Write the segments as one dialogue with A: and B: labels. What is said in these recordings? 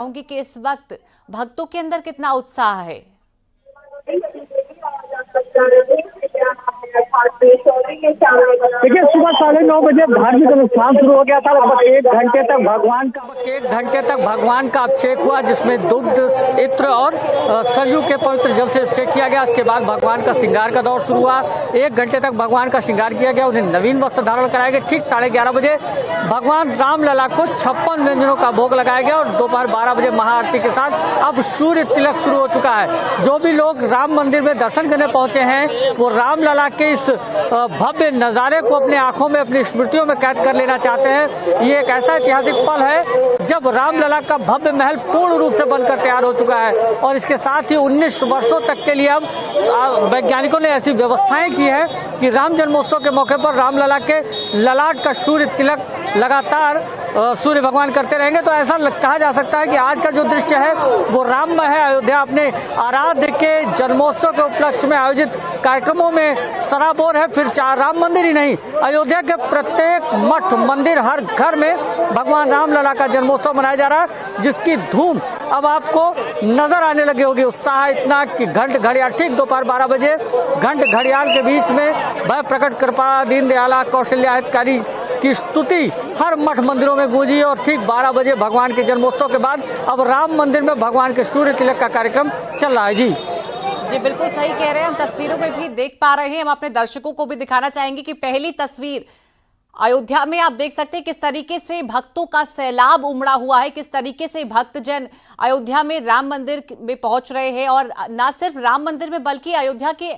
A: कहूंगी कि इस वक्त भक्तों के अंदर कितना उत्साह है।
B: देखिए, सुबह 9:30 बजे धार्मिक अनुष्ठान शुरू हो गया था। लगभग एक घंटे तक भगवान का अभिषेक हुआ, जिसमें दुग्ध, इत्र और सरयू के पवित्र जल से अभिषेक किया गया। इसके बाद भगवान का श्रृंगार का दौर शुरू हुआ। 1 घंटे तक भगवान का श्रृंगार किया गया, उन्हें नवीन वस्त्र धारण कराए गए। ठीक 11:30 बजे भगवान रामलला को 56 व्यंजनों का भोग लगाया गया और दोपहर 12 बजे महाआरती के साथ अब सूर्य तिलक शुरू हो चुका है। जो भी लोग राम मंदिर में दर्शन करने पहुंचे हैं, वो रामलला के इस भव्य नजारे को अपने आंखों में, अपनी स्मृतियों में कैद कर लेना चाहते हैं। ये एक ऐसा ऐतिहासिक पल है जब रामलला का भव्य महल पूर्ण रूप से बनकर तैयार हो चुका है और इसके साथ ही 19 वर्षों तक के लिए अब वैज्ञानिकों ने ऐसी व्यवस्थाएं की है कि राम जन्मोत्सव के मौके पर रामलला के ललाट का सूर्य तिलक लगातार सूर्य भगवान करते रहेंगे। तो ऐसा कहा जा सकता है कि आज का जो दृश्य है वो राममय है। अयोध्या अपने आराध्य के जन्मोत्सव के उपलक्ष्य में आयोजित कार्यक्रमों में सराबोर है। फिर राम मंदिर ही नहीं, अयोध्या के प्रत्येक मठ, मंदिर, हर घर में भगवान रामलला का जन्मोत्सव मनाया जा रहा है, जिसकी धूम अब आपको नजर आने लगी होगी। उत्साह इतना कि घंट घड़ियाल, ठीक दोपहर 12 बजे घंट घड़ियाल के बीच में भय प्रकट कृपा दीन दयाला कौशल्या हितकारी की स्तुति हर मठ मंदिरों में गूंजी और ठीक 12 बजे भगवान के जन्मोत्सव के बाद अब राम मंदिर में भगवान के सूर्य तिलक का कार्यक्रम चल रहा है। जी
A: बिल्कुल सही कह रहे हैं। हम तस्वीरों में भी देख पा रहे हैं। हम अपने दर्शकों को भी दिखाना चाहेंगे कि पहली तस्वीर अयोध्या में आप देख सकते हैं किस तरीके से भक्तों का सैलाब उमड़ा हुआ है, किस तरीके से भक्तजन अयोध्या में राम मंदिर में पहुंच रहे हैं। और न सिर्फ राम मंदिर में बल्कि अयोध्या के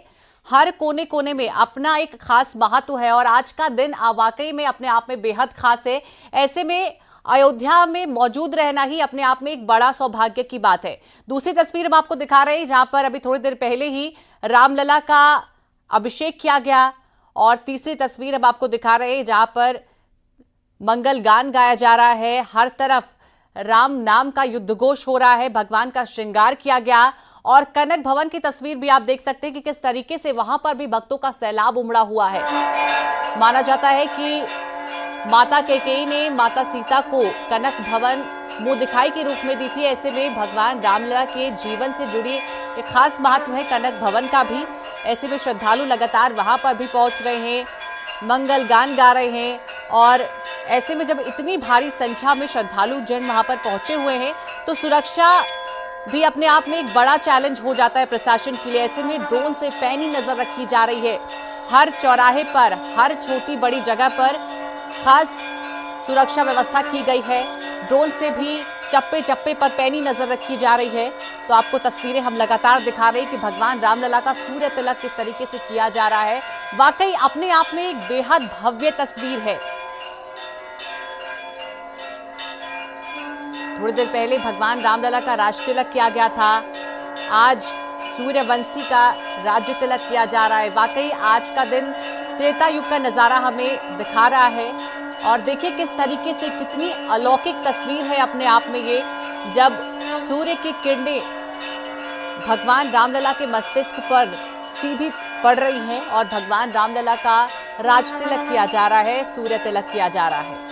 A: हर कोने कोने में अपना एक खास महत्व है और आज का दिन वाकई में अपने आप में बेहद खास है। ऐसे में अयोध्या में मौजूद रहना ही अपने आप में एक बड़ा सौभाग्य की बात है। दूसरी तस्वीर हम आपको दिखा रहे हैं जहां पर अभी थोड़ी देर पहले ही रामलला का अभिषेक किया गया और तीसरी तस्वीर हम आपको दिखा रहे हैं जहां पर मंगल गान गाया जा रहा है। हर तरफ राम नाम का युद्धघोष हो रहा है, भगवान का श्रृंगार किया गया और कनक भवन की तस्वीर भी आप देख सकते हैं कि किस तरीके से वहां पर भी भक्तों का सैलाब उमड़ा हुआ है। माना जाता है कि माता कैकेयी ने माता सीता को कनक भवन मुंह दिखाई के रूप में दी थी। ऐसे में भगवान रामलला के जीवन से जुड़ी एक खास महत्व है कनक भवन का भी। ऐसे में श्रद्धालु लगातार वहां पर भी पहुंच रहे हैं, मंगल गान गा रहे हैं और ऐसे में जब इतनी भारी संख्या में श्रद्धालु जन वहां पर पहुंचे हुए हैं तो सुरक्षा भी अपने आप में एक बड़ा चैलेंज हो जाता है प्रशासन के लिए। ऐसे में ड्रोन से पैनी नजर रखी जा रही है। हर चौराहे पर, हर छोटी बड़ी जगह पर खास सुरक्षा व्यवस्था की गई है। ड्रोन से भी चप्पे चप्पे पर पैनी नजर रखी जा रही है। तो आपको तस्वीरें हम लगातार दिखा रहे हैं कि भगवान रामलला का सूर्य तिलक किस तरीके से किया जा रहा है। वाकई अपने आप में एक बेहद भव्य तस्वीर है। थोड़ी देर पहले भगवान रामलला का राज तिलक किया गया था, आज सूर्यवंशी का राज्य तिलक किया जा रहा है। वाकई आज का दिन त्रेता युग का नजारा हमें दिखा रहा है और देखिए किस तरीके से कितनी अलौकिक तस्वीर है अपने आप में ये, जब सूर्य की किरणें भगवान रामलला के मस्तिष्क पर सीधी पड़ रही हैं और भगवान रामलला का राज तिलक किया जा रहा है, सूर्य तिलक किया जा रहा है।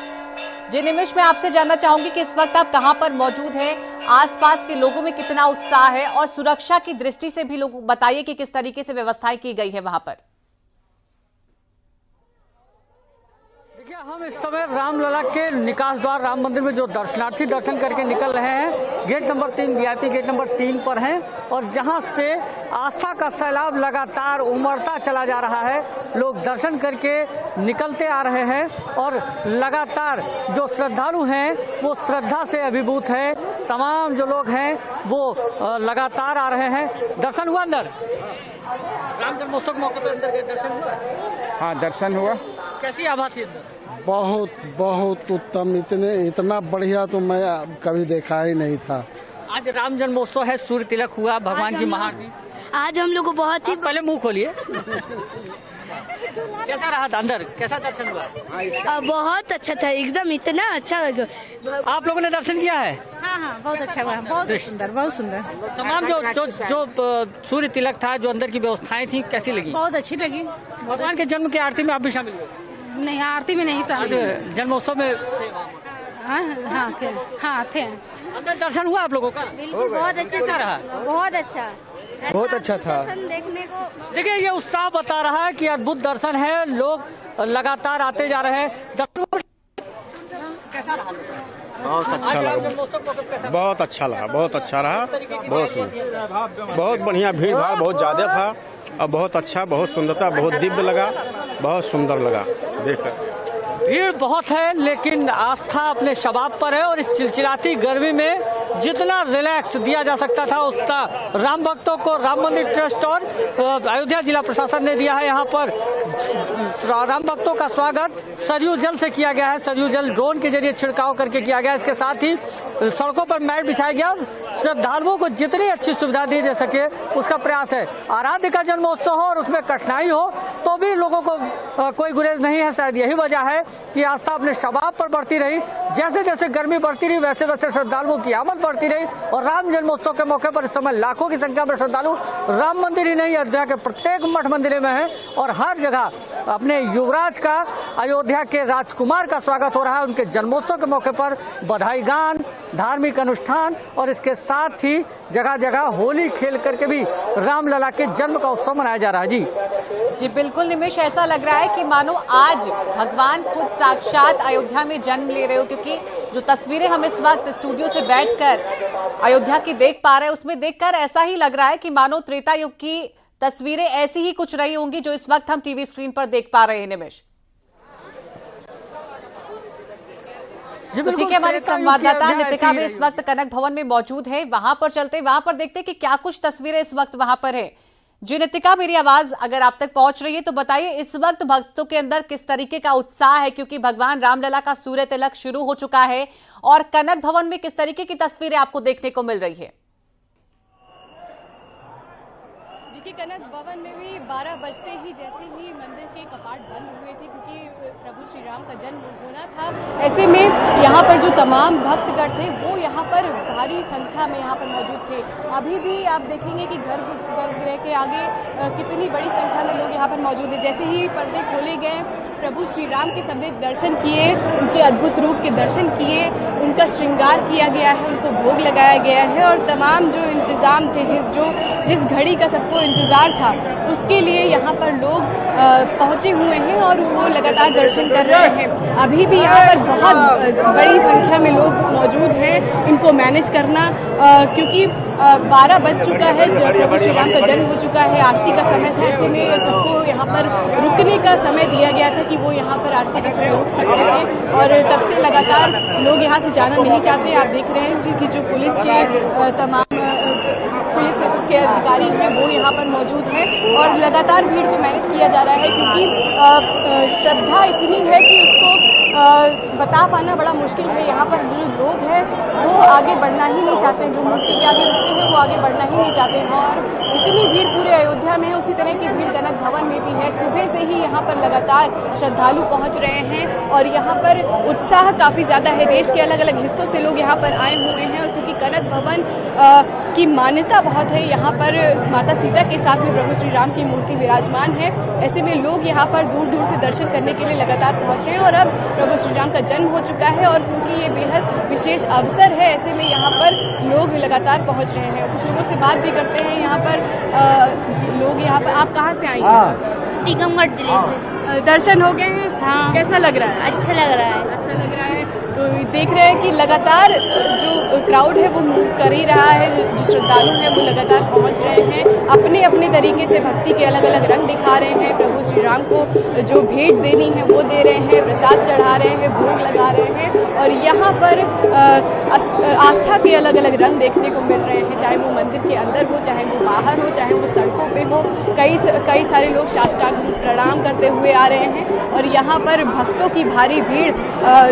A: जी निमिष, मैं आपसे जानना चाहूंगी कि इस वक्त आप कहां पर मौजूद हैं, आसपास के लोगों में कितना उत्साह है और सुरक्षा की दृष्टि से भी लोग बताइए कि किस तरीके से व्यवस्थाएं की गई है वहां पर।
B: देखिए, हम इस समय रामलला के निकास द्वार राम मंदिर में जो दर्शनार्थी दर्शन करके निकल रहे हैं, gate number 3 VIP gate number 3 पर हैं और जहां से आस्था का सैलाब लगातार उमड़ता चला जा रहा है। लोग दर्शन करके निकलते आ रहे हैं और लगातार जो श्रद्धालु हैं वो श्रद्धा से अभिभूत है। तमाम जो लोग हैं वो लगातार आ रहे हैं। दर्शन हुआ अंदर? राम जन्मोत्सव के मौके पर अंदर गए, दर्शन हुआ?
C: हाँ, दर्शन हुआ।
B: कैसी आभा थी अंदर?
C: बहुत बहुत उत्तम, इतना बढ़िया तो मैं कभी देखा ही नहीं था।
B: आज राम जन्मोत्सव है, सूर्य तिलक हुआ, भगवान की महाआरती।
D: आज हम लोग को बहुत ही
B: पहले मुंह खोलिए। कैसा रहा था अंदर, कैसा दर्शन हुआ?
D: बहुत अच्छा था, एकदम इतना अच्छा लगा।
B: आप लोगों ने दर्शन किया है?
E: हाँ, बहुत अच्छा हुआ, बहुत सुंदर, बहुत सुंदर।
B: तमाम जो सूर्य तिलक था, जो अंदर की व्यवस्थाएं थी, कैसी लगी?
E: बहुत अच्छी लगी।
B: भगवान के जन्म की आरती में आप भी शामिल हुए?
E: नहीं, आरती में नहीं शामिल।
B: जन्मोत्सव में
E: हाँ थे।
B: अंदर दर्शन हुआ आप लोगों का?
F: बहुत अच्छे से
B: रहा?
F: बहुत अच्छा
G: बहुत अच्छा था।
F: दर्शन देखने को।
B: देखिए ये उत्साह बता रहा है कि अद्भुत दर्शन है, लोग लगातार आते जा रहे हैं। कैसा रहा?
G: बहुत अच्छा लगा, बहुत अच्छा लगा, बहुत अच्छा रहा, बहुत सुंदर, बहुत बढ़िया, भीड़ भाड़ बहुत ज्यादा था और बहुत अच्छा, बहुत सुंदरता, बहुत दिव्य लगा, बहुत सुंदर लगा देखकर।
B: भीड़ बहुत है लेकिन आस्था अपने शबाब पर है और इस चिलचिलाती गर्मी में जितना रिलैक्स दिया जा सकता था उतना राम भक्तों को राम मंदिर ट्रस्ट और अयोध्या जिला प्रशासन ने दिया है। यहाँ पर राम भक्तों का स्वागत सरयू जल से किया गया है, सरयू जल ड्रोन के जरिए छिड़काव करके किया गया। इसके साथ ही सड़कों पर मैट बिछाया गया, श्रद्धालुओं को जितनी अच्छी सुविधा दी जा सके उसका प्रयास है। आराध्य का जन्मोत्सव हो और उसमें कठिनाई हो तो भी लोगों को कोई गुरेज नहीं है। शायद यही वजह है कि आस्था अपने शबाब पर बढ़ती रही। जैसे जैसे गर्मी बढ़ती रही वैसे वैसे श्रद्धालुओं की आमद बढ़ती रही और राम जन्मोत्सव के मौके पर इस समय लाखों की संख्या में श्रद्धालु राम मंदिर ही नहीं अयोध्या के प्रत्येक मठ मंदिर में है और हर जगह अपने युवराज का, अयोध्या के राजकुमार का स्वागत हो रहा है। उनके जन्मोत्सव के मौके पर बधाई गान, धार्मिक अनुष्ठान और इसके साथ ही जगह जगह होली खेल करके भी रामलला के जन्म का उत्सव मनाया जा रहा है। जी
A: बिल्कुल निमिष, ऐसा लग रहा है कि मानो आज भगवान खुद साक्षात अयोध्या में जन्म ले रहे हो, क्योंकि जो तस्वीरें हम इस वक्त स्टूडियो से बैठकर अयोध्या की देख पा रहे हैं उसमें देखकर ऐसा ही लग रहा है कि मानो त्रेता युग की तस्वीरें ऐसी ही कुछ रही होंगी जो इस वक्त हम टीवी स्क्रीन पर देख पा रहे हैं। निमिष जी के हमारे संवाददाता नितिका भी इस वक्त कनक भवन में मौजूद है, वहां पर चलते, वहां पर देखते कि क्या कुछ तस्वीरें इस वक्त वहां पर है। जी नितिका, मेरी आवाज अगर आप तक पहुंच रही है तो बताइए इस वक्त भक्तों के अंदर किस तरीके का उत्साह है, क्योंकि भगवान रामलला का सूर्य तिलक शुरू हो चुका है और कनक भवन में किस तरीके की तस्वीरें आपको देखने को मिल रही है?
H: देखिए, कनक भवन में भी 12 बजते ही जैसे ही मंदिर के कपाट बंद हुए थे, क्योंकि प्रभु श्री राम का जन्म होना था, ऐसे में यहाँ पर जो तमाम भक्तगण थे वो यहाँ पर भारी संख्या में यहाँ पर मौजूद थे। अभी भी आप देखेंगे कि गर्भगृह के आगे कितनी बड़ी संख्या में लोग यहाँ पर मौजूद हैं। जैसे ही पर्दे खोले गए, प्रभु श्री राम के सबने दर्शन किए, उनके अद्भुत रूप के दर्शन किए, उनका श्रृंगार किया गया है, उनको भोग लगाया गया है और तमाम जो इंतज़ाम थे, जिस घड़ी का सबको इंतज़ार था उसके लिए यहाँ पर लोग पहुँचे हुए हैं और वो लगातार दर्शन कर रहे हैं। अभी भी यहाँ पर बहुत बड़ी संख्या में लोग मौजूद हैं इनको मैनेज करना, क्योंकि 12 बज चुका है, प्रभु श्री राम का जन्म हो चुका है, आरती का समय था। ऐसे में सबको यहाँ पर रुकने का समय दिया गया था कि वो यहाँ पर आरती का समय रुक सकते हैं और तब से लगातार लोग यहाँ से जाना नहीं चाहते। आप देख रहे हैं कि जो पुलिस के तमाम पुलिस के अधिकारी हैं वो यहाँ पर मौजूद हैं और लगातार भीड़ को मैनेज किया जा रहा है, क्योंकि श्रद्धा इतनी है कि उसको बता पाना बड़ा मुश्किल है। यहाँ पर जो लोग हैं वो आगे बढ़ना ही नहीं चाहते हैं, जो मूर्ति के आगे रुकते हैं वो आगे बढ़ना ही नहीं चाहते हैं और जितनी भीड़ पूरे अयोध्या में है उसी तरह की भीड़ कनक भवन में भी है। सुबह से ही यहाँ पर लगातार श्रद्धालु पहुँच रहे हैं और यहाँ पर उत्साह काफ़ी ज़्यादा है। देश के अलग अलग हिस्सों से लोग यहाँ पर आए हुए हैं और क्योंकि कनक भवन की मान्यता बहुत है, यहाँ पर माता सीता के साथ में प्रभु श्री राम की मूर्ति विराजमान है। ऐसे में लोग यहाँ पर दूर दूर से दर्शन करने के लिए लगातार पहुँच रहे हैं और अब प्रभु श्री राम का जन्म हो चुका है और क्योंकि ये बेहद विशेष अवसर है, ऐसे में यहाँ पर लोग लगातार पहुँच रहे हैं। कुछ लोगों से बात भी करते हैं। यहाँ पर लोग यहाँ पर, आप कहाँ से आई हैं?
F: टीकमगढ़ जिले से।
H: दर्शन हो गए हैं?
F: हाँ।
H: कैसा लग रहा है?
F: अच्छा लग रहा है।
H: अच्छा लग रहा है। तो देख रहे हैं कि लगातार जो क्राउड है वो मूव कर ही रहा है, जो श्रद्धालु हैं वो लगातार पहुंच रहे हैं, अपने अपने तरीके से भक्ति के अलग अलग रंग दिखा रहे हैं। प्रभु श्री राम को जो भेंट देनी है वो दे रहे हैं, प्रसाद चढ़ा रहे हैं, भोग लगा रहे हैं और यहाँ पर आस्था के अलग अलग रंग देखने को मिल रहे हैं, चाहे वो मंदिर के अंदर हो, चाहे वो बाहर हो, चाहे वो सड़कों पे हो। कई सारे लोग साष्टांग प्रणाम करते हुए आ रहे हैं और यहाँ पर भक्तों की भारी भीड़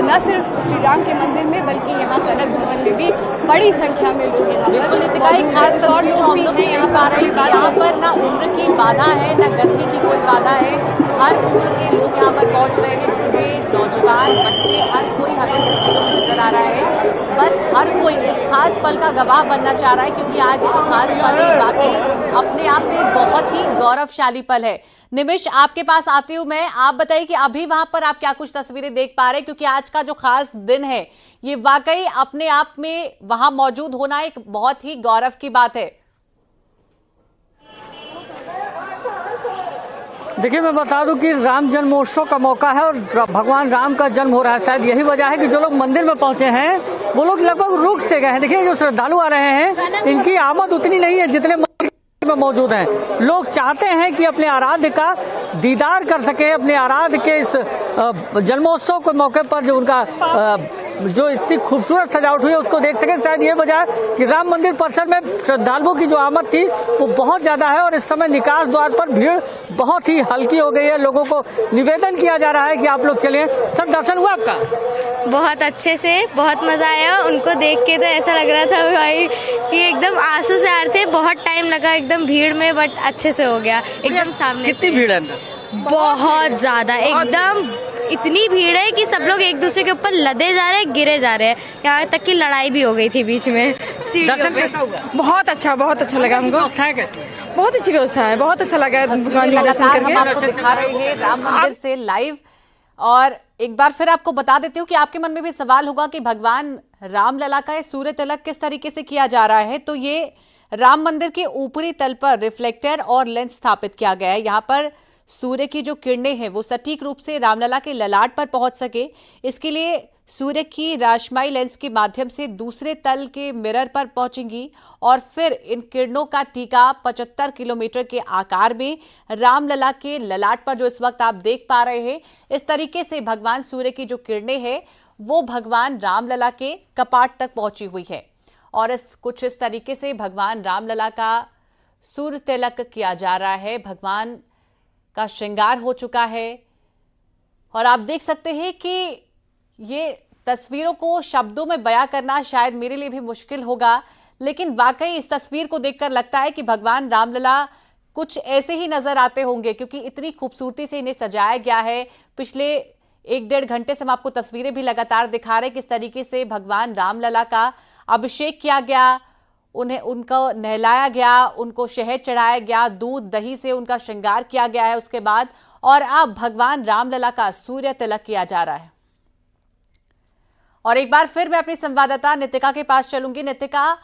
H: न सिर्फ श्री राम के मंदिर में बल्कि यहाँ कनक भवन में भी बड़ी संख्या में लोग यहाँ
A: बिल्कुल नितिका, एक खास तस्वीर जो हम लोग भी देख पा रहे हैं कि यहाँ पर ना उम्र की बाधा है, ना गर्मी की कोई बाधा है। हर उम्र के लोग यहाँ पर पहुँच रहे हैं, बूढ़े, नौजवान, बच्चे, हर कोई हमें तस्वीरों में नजर आ रहा है। बस खास हर कोई इस खास पल का गवाह बनना चाह रहा है, क्योंकि आज ये जो खास पल है वाकई अपने आप में एक बहुत ही गौरवशाली पल है। निमिष, आपके पास आती हूँ मैं, आप बताइए कि अभी वहां पर आप क्या कुछ तस्वीरें देख पा रहे हैं, क्योंकि आज का जो खास दिन है ये वाकई अपने आप में वहां मौजूद होना एक बहुत ही गौरव की बात है।
B: देखिए, मैं बता दूं कि राम जन्मोत्सव का मौका है और भगवान राम का जन्म हो रहा है। शायद यही वजह है कि जो लोग मंदिर में पहुंचे हैं वो लोग लगभग रुक से गए हैं। देखिए, जो श्रद्धालु आ रहे हैं इनकी आमद उतनी नहीं है जितने मंदिर में मौजूद हैं। लोग चाहते हैं कि अपने आराध्य का दीदार कर सके, अपने आराध्य के इस जन्मोत्सव के मौके पर जो उनका जो इतनी खूबसूरत सजावट हुई है उसको देख सके। शायद ये वजह है कि राम मंदिर परिसर में श्रद्धालुओं की जो आमद थी वो बहुत ज्यादा है और इस समय निकास द्वार पर भीड़ बहुत ही हल्की हो गई है। लोगों को निवेदन किया जा रहा है कि आप लोग चलें। सर, दर्शन हुआ आपका?
F: बहुत अच्छे से, बहुत मजा आया। उनको देख के तो ऐसा लग रहा था भाई कि एकदम आंसू से आ रहे थे। बहुत टाइम लगा एकदम भीड़ में, बट अच्छे से हो गया एकदम सामने।
B: कितनी भीड़ है अंदर?
F: बहुत ज्यादा, एकदम इतनी भीड़ है कि सब लोग एक दूसरे के ऊपर लदे जा रहे हैं, गिरे जा रहे हैं। यहाँ तक कि लड़ाई भी हो गई थी बीच में
B: दर्शन कैसा हुआ?
E: बहुत अच्छा लगा हमको।
B: व्यवस्था है कैसी?
E: बहुत अच्छी व्यवस्था है, बहुत अच्छा लगा।
A: लगातार हम आपको दिखा रहे हैं राम मंदिर से लाइव। और एक बार फिर आपको बता देती हूँ कि आपके मन में भी सवाल होगा कि भगवान रामलला का सूर्य तिलक किस तरीके से किया जा रहा है। तो ये राम मंदिर के ऊपरी तल पर रिफ्लेक्टर और लेंस स्थापित किया गया है। यहाँ पर सूर्य की जो किरणें हैं वो सटीक रूप से रामलला के ललाट पर पहुंच सके, इसके लिए सूर्य की रोशनाई लेंस के माध्यम से दूसरे तल के मिरर पर पहुंचेंगी और फिर इन किरणों का टीका 75 किलोमीटर के आकार में रामलला के ललाट पर, जो इस वक्त आप देख पा रहे हैं, इस तरीके से भगवान सूर्य की जो किरणें हैं वो भगवान रामलला के कपाट तक पहुंची हुई है। और कुछ इस तरीके से भगवान रामलला का सूर्य तिलक किया जा रहा है। भगवान का श्रृंगार हो चुका है और आप देख सकते हैं कि ये तस्वीरों को शब्दों में बयां करना शायद मेरे लिए भी मुश्किल होगा, लेकिन वाकई इस तस्वीर को देखकर लगता है कि भगवान रामलला कुछ ऐसे ही नजर आते होंगे, क्योंकि इतनी खूबसूरती से इन्हें सजाया गया है। पिछले 1-1.5 घंटे से हम आपको तस्वीरें भी लगातार दिखा रहे हैं किस तरीके से भगवान रामलला का अभिषेक किया गया, उनको नहलाया गया, उनको शहद चढ़ाया गया, दूध दही से उनका श्रृंगार किया गया है उसके बाद, और अब भगवान रामलला का सूर्य तिलक किया जा रहा है। और एक बार फिर मैं अपनी संवाददाता नितिका के पास चलूंगी। नितिका,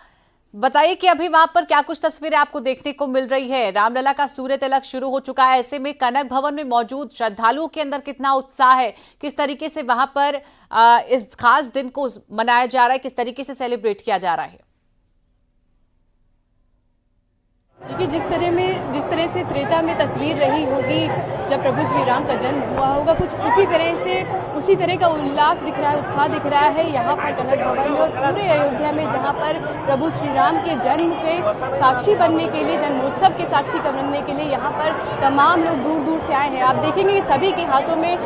A: बताइए कि अभी वहां पर क्या कुछ तस्वीरें आपको देखने को मिल रही है। रामलला का सूर्य तिलक शुरू हो चुका है, ऐसे में कनक भवन में मौजूद श्रद्धालुओं के अंदर कितना उत्साह है, किस तरीके से वहां पर इस खास दिन को मनाया जा रहा है, किस तरीके से सेलिब्रेट किया जा रहा है?
H: देखिए, जिस तरह से त्रेता में तस्वीर रही होगी जब प्रभु श्री राम का जन्म हुआ होगा, कुछ उसी तरह का उल्लास दिख रहा है, उत्साह दिख रहा है यहाँ पर कनक भवन में और पूरे अयोध्या में, जहाँ पर प्रभु श्री राम के जन्म के साक्षी बनने के लिए, जन्मोत्सव के साक्षी बनने के लिए यहाँ पर तमाम लोग दूर दूर से आए हैं। आप देखेंगे सभी के हाथों में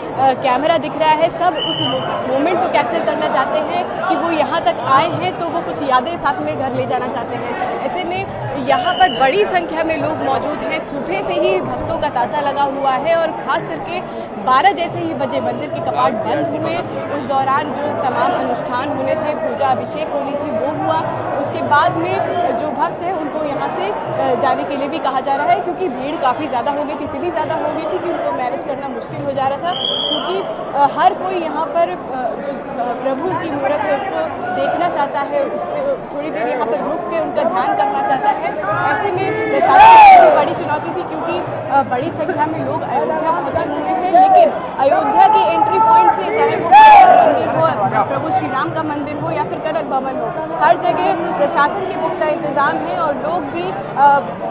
H: कैमरा दिख रहा है, सब उस मोमेंट को कैप्चर करना चाहते हैं कि वो यहाँ तक आए हैं तो वो कुछ यादें साथ में घर ले जाना चाहते हैं। ऐसे में यहाँ पर बड़ी संख्या में लोग मौजूद हैं। सुबह से ही भक्तों का तांता लगा हुआ है और खास करके 12 जैसे ही बजे मंदिर के कपाट बंद हुए, उस दौरान जो तमाम अनुष्ठान होने थे, पूजा अभिषेक होनी थी, वो हुआ। उसके बाद में जो भक्त हैं उनको यहाँ से जाने के लिए भी कहा जा रहा है, क्योंकि भीड़ काफ़ी ज़्यादा हो गई थी, इतनी ज़्यादा हो गई थी कि उनको मैनेज करना मुश्किल हो जा रहा था, क्योंकि हर कोई यहाँ पर जो प्रभु की मूर्त है उसको देखना चाहता है, उसको थोड़ी देर यहाँ पर रुक के उनका ध्यान करना चाहता है। ऐसे में प्रशासन की बड़ी चुनौती थी, क्योंकि बड़ी संख्या में लोग अयोध्या पहुंचे हुए हैं, लेकिन अयोध्या के एंट्री पॉइंट से, चाहे वो मंदिर हो, प्रभु श्री राम का मंदिर हो या फिर कनक भवन हो, हर जगह प्रशासन के पुख्ता इंतजाम है और लोग भी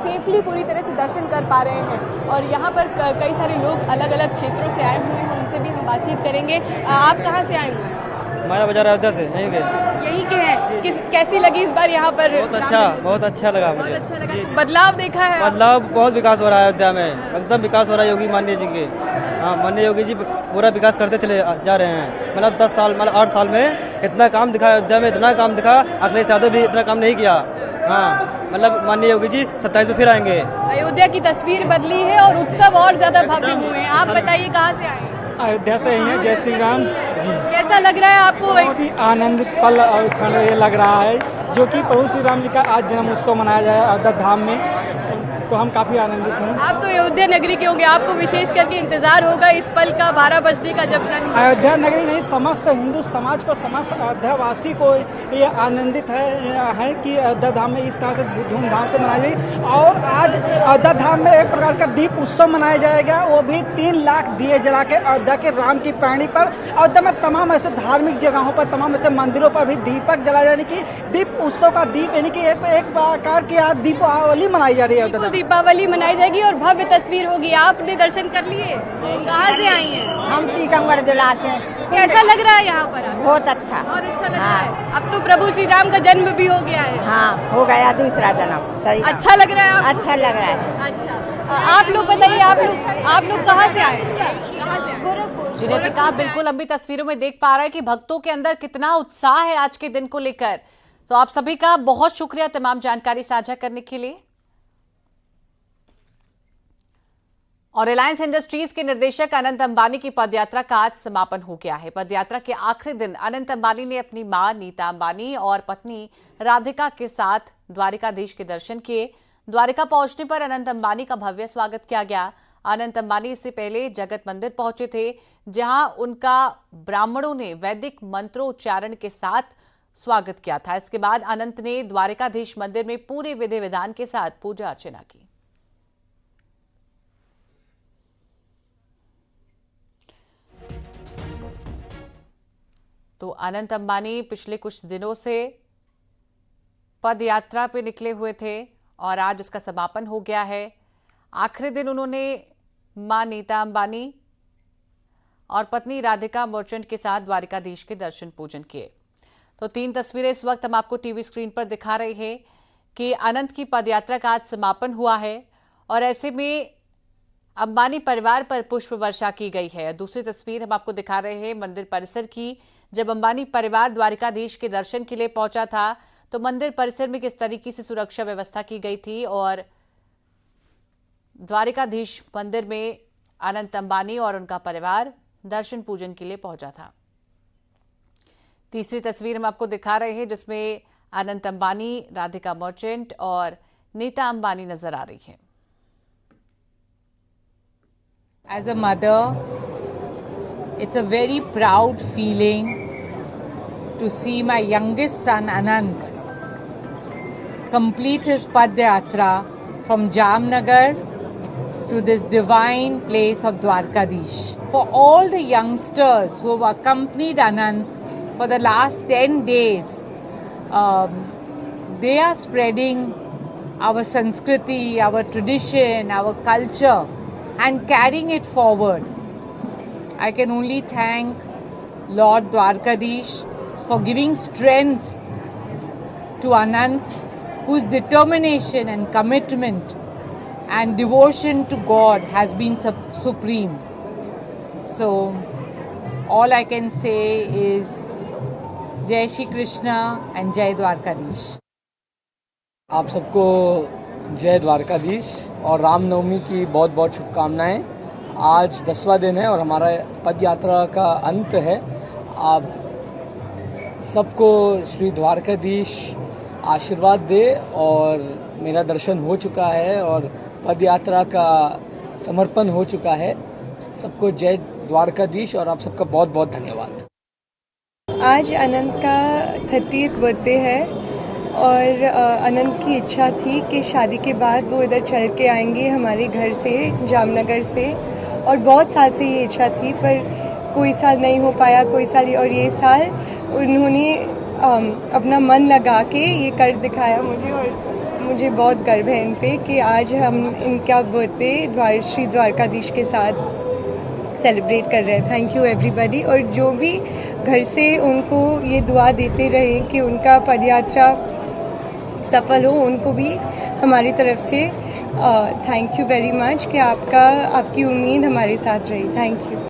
H: सेफली पूरी तरह से दर्शन कर पा रहे हैं। और यहाँ पर कई सारे लोग अलग अलग क्षेत्रों से आए हुए हैं, उनसे भी हम बातचीत करेंगे। आप कहाँ से आए हुए हैं?
I: हमारा बाजार अयोध्या से,
H: यही के हैं। कैसी लगी इस बार यहाँ पर?
I: बहुत अच्छा लगा मुझे।
H: अच्छा लगा। बदलाव देखा है?
I: बदलाव, बहुत विकास हो रहा है अयोध्या में, एकदम विकास हो रहा है योगी माननीय जी के। हाँ, माननीय योगी जी पूरा विकास करते चले जा रहे हैं। मतलब 10 साल, मतलब 8 साल में इतना काम दिखा अयोध्या में, इतना काम दिखा, अखिलेश यादव भी इतना काम नहीं किया। हाँ, मतलब माननीय योगी जी 27 में फिर आएंगे।
H: अयोध्या की तस्वीर बदली है और उत्सव और ज्यादा भव्य हुए हैं। आप बताइए कहाँ से आए?
B: अयोध्या से ही हैं। जय श्री राम जी।
H: कैसा लग रहा है आपको?
B: बहुत ही आनंदित पल और क्षण ये लग रहा है, जो कि प्रभु श्री राम जी का आज जन्म उत्सव मनाया जाए अयोध्या धाम में, तो हम काफी आनंदित हैं।
H: आप तो अयोध्या नगरी के होंगे, आपको विशेष करके इंतजार होगा इस पल का, 12 बजने का जब जन्म।
B: अयोध्या नगरी नहीं, समस्त हिंदू समाज को, समस्त अयोध्यावासी को ये आनंदित है कि अयोध्या धाम में इस तरह से धूमधाम से मनाई जाए। और आज अयोध्या धाम में एक प्रकार का दीप उत्सव मनाया जाएगा, वो भी 3 लाख दिए जला के अयोध्या के राम की पैड़ी पर। अयोध्या में तमाम ऐसे धार्मिक जगहों पर, तमाम ऐसे मंदिरों पर भी दीपक जलाए जाने की दीप उत्सव का दीप यानी कि एक प्रकार की आज दीपावली मनाई जा रही है। अयोध्या
H: दीपावली मनाई जाएगी और भव्य तस्वीर होगी। आपने दर्शन कर लिए? कहाँ से आई हैं?
J: हम टीकमगढ़ जिला से।
H: कैसा लग रहा है यहाँ पर?
J: बहुत अच्छा।
H: बहुत अच्छा लग रहा है। अब तो प्रभु श्री राम का जन्म भी हो गया है।
J: हाँ, हो गया दूसरा जन्म। सही।
H: अच्छा लग रहा है आपको?
J: अच्छा लग रहा है।
H: अच्छा, आप लोग बताइए, आप लोग कहाँ से आए?
A: जी नितिका, बिल्कुल हम भी तस्वीरों में देख पा रहे हैं कि भक्तों के अंदर कितना उत्साह है आज के दिन को लेकर। तो आप सभी का बहुत शुक्रिया तमाम जानकारी साझा करने के लिए। और रिलायंस इंडस्ट्रीज के निर्देशक अनंत अंबानी की पदयात्रा का आज समापन हो गया है। पदयात्रा के आखिरी दिन अनंत अंबानी ने अपनी मां नीता अंबानी और पत्नी राधिका के साथ द्वारिकाधीश के दर्शन किए। द्वारिका पहुंचने पर अनंत अंबानी का भव्य स्वागत किया गया। अनंत अंबानी इससे पहले जगत मंदिर पहुंचे थे, जहां उनका ब्राह्मणों ने वैदिक मंत्रोच्चारण के साथ स्वागत किया था। इसके बाद अनंत ने द्वारिकाधीश मंदिर में पूरे विधि विधान के साथ पूजा अर्चना की। तो अनंत अंबानी पिछले कुछ दिनों से पद यात्रा पे निकले हुए थे और आज इसका समापन हो गया है। आखिरी दिन उन्होंने मां नीता अंबानी और पत्नी राधिका मर्चेंट के साथ द्वारिकाधीश के दर्शन पूजन किए। तो 3 तस्वीरें इस वक्त हम आपको टीवी स्क्रीन पर दिखा रहे हैं कि अनंत की पदयात्रा का आज समापन हुआ है और ऐसे में अंबानी परिवार पर पुष्प वर्षा की गई है। दूसरी तस्वीर हम आपको दिखा रहे हैं मंदिर परिसर की, जब अंबानी परिवार द्वारिकाधीश के दर्शन के लिए पहुंचा था तो मंदिर परिसर में किस तरीके से सुरक्षा व्यवस्था की गई थी और द्वारिकाधीश मंदिर में अनंत अंबानी और उनका परिवार दर्शन पूजन के लिए पहुंचा था। तीसरी तस्वीर हम आपको दिखा रहे हैं जिसमें अनंत अंबानी, राधिका मर्चेंट और नीता अंबानी नजर आ रही है।
K: As a mother, it's a very proud feeling to see my youngest son Anant complete his Padyatra from Jamnagar to this divine place of Dwarkadish. For all the youngsters who have accompanied Anant for the last 10 days, they are spreading our Sanskriti, our tradition, our culture and carrying it forward. I can only thank Lord Dwarkadish for giving strength to Anant, whose determination and commitment and devotion to God has been supreme. So, all I can say is Jai Shri Krishna and Jai Dwarkadish.
L: आप सबको जय द्वारकाधीश और रामनवमी की बहुत बहुत शुभकामनाएं। आज 10वां दिन है और हमारा पद यात्रा का अंत है। आप सबको श्री द्वारकाधीश आशीर्वाद दे और मेरा दर्शन हो चुका है और पद यात्रा का समर्पण हो चुका है। सबको जय द्वारकाधीश और आप सबका बहुत बहुत धन्यवाद।
M: आज अनंत का 30th बर्थडे है और अनंत की इच्छा थी कि शादी के बाद वो इधर चल के आएंगे हमारे घर से, जामनगर से, और बहुत साल से ये इच्छा थी पर कोई साल नहीं हो पाया, कोई साल, और ये साल उन्होंने अपना मन लगा के ये कर दिखाया मुझे और मुझे बहुत गर्व है इन पे कि आज हम इनका बर्थडे श्री द्वारकाधीश के साथ सेलिब्रेट कर रहे हैं। Thank you everybody. और जो भी घर से उनको ये दुआ देते रहे कि उनका पदयात्रा सफल हो, उनको भी हमारी तरफ से थैंक यू वेरी मच कि आपकी उम्मीद हमारे साथ रही। Thank you.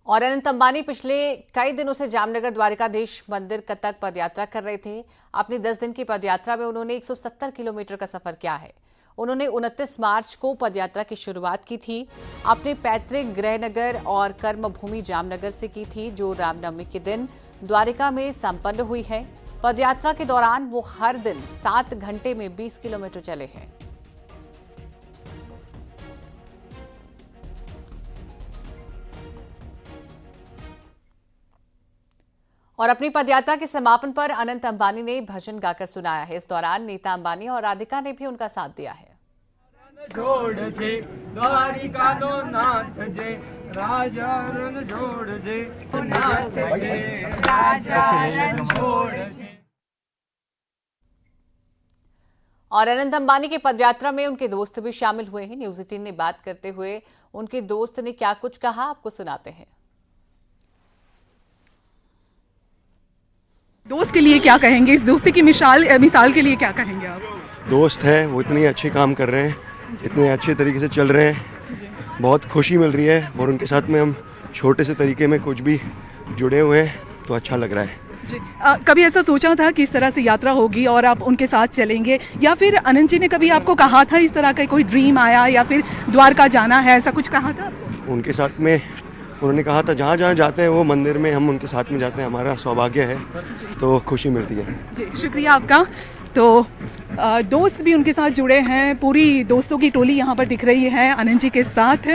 A: और अनंत अंबानी पिछले कई दिनों से जामनगर द्वारिकाधीश मंदिर तक पदयात्रा कर रहे थे। अपनी 10 दिन की पदयात्रा में उन्होंने 170 किलोमीटर का सफर किया है। उन्होंने 29 मार्च को पदयात्रा की शुरुआत की थी। अपने पैतृक गृहनगर और कर्मभूमि जामनगर से की थी, जो रामनवमी के दिन द्वारिका में संपन्न हुई है। पदयात्रा के दौरान वो हर दिन 7 घंटे में 20 किलोमीटर चले हैं। और अपनी पदयात्रा के समापन पर अनंत अंबानी ने भजन गाकर सुनाया है। इस दौरान नीता अंबानी और राधिका ने भी उनका साथ दिया है। और अनंत अंबानी की पदयात्रा में उनके दोस्त भी शामिल हुए हैं। न्यूज़ 18 ने बात करते हुए उनके दोस्त ने क्या कुछ कहा, आपको सुनाते हैं।
E: दोस्त के लिए क्या कहेंगे, इस दोस्ती की मिसाल के लिए क्या कहेंगे आप?
N: दोस्त है, वो इतनी अच्छी काम कर रहे हैं, इतने अच्छे तरीके से चल रहे हैं, बहुत खुशी मिल रही है। और उनके साथ में हम छोटे से तरीके में कुछ भी जुड़े हुए हैं, तो अच्छा लग रहा है
E: जी। कभी ऐसा सोचा था कि इस तरह से यात्रा होगी और आप उनके साथ चलेंगे, या फिर अनंत जी ने कभी आपको कहा था, इस तरह का कोई ड्रीम आया या फिर द्वारका जाना है, ऐसा कुछ कहा था?
N: उनके साथ में उन्होंने कहा था जहाँ जहाँ जाते हैं वो मंदिर में हम उनके साथ में जाते हैं, हमारा सौभाग्य है, तो खुशी मिलती है
E: जी। शुक्रिया आपका। तो दोस्त भी उनके साथ जुड़े हैं, पूरी दोस्तों की टोली यहाँ पर दिख रही है अनंत जी के साथ।